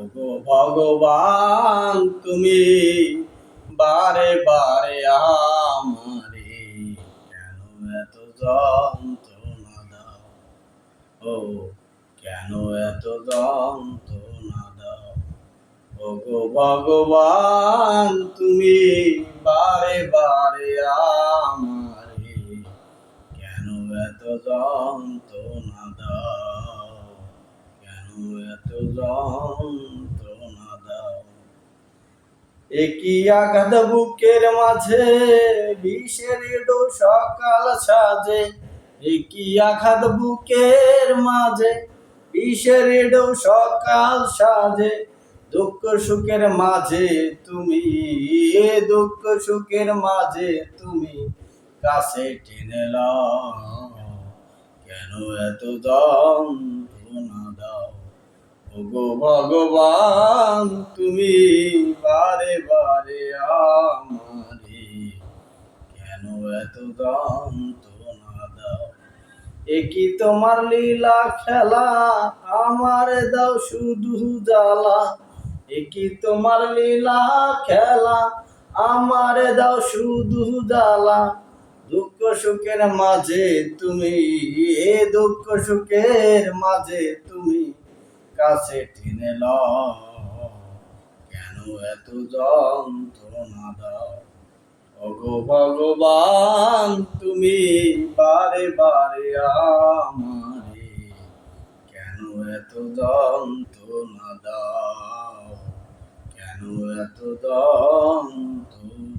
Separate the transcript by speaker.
Speaker 1: ওগো ভগবান তুমি বারে বারে আমারে কেন এত যন্ত্রণা দাও? ও কেন এত যন্ত্রণা দাও? ওগো ভগবান তুমি বারে বারে আমারে কেন এত যন্ত্রণা দাও? কেন এত যন্ত্রণা দাও? একই আঘাত বুকের মাঝে বিষের ডো সকাল সাজে। একই আঘাত বুকের মাঝে বিষের ডো সকাল সাজে। দুঃখ সুখের মাঝে তুমি, দুঃখ সুখের মাঝে তুমি কাছে টেনে লাও। কেন এত যন্ত্রণা দাও? ওগো ভগবান তুমি বারে বারে আমারে কেন এত যন্ত্রণা দাও? একই তোমার লীলা খেলা আমারে দাও শুধু জ্বালা। একই তোমার লীলা খেলা আমারে দাও শুধু জ্বালা। দুঃখ সুখের মাঝে তুমি, দুঃখ সুখের মাঝে তুমি কাছে টেনে লও। কেন এত যন্ত্রণা দাও? ওগো ভগবান তুমি বারে বারে আমারে কেন এত যন্ত্রণা দাও? কেন এত যন্ত্রণা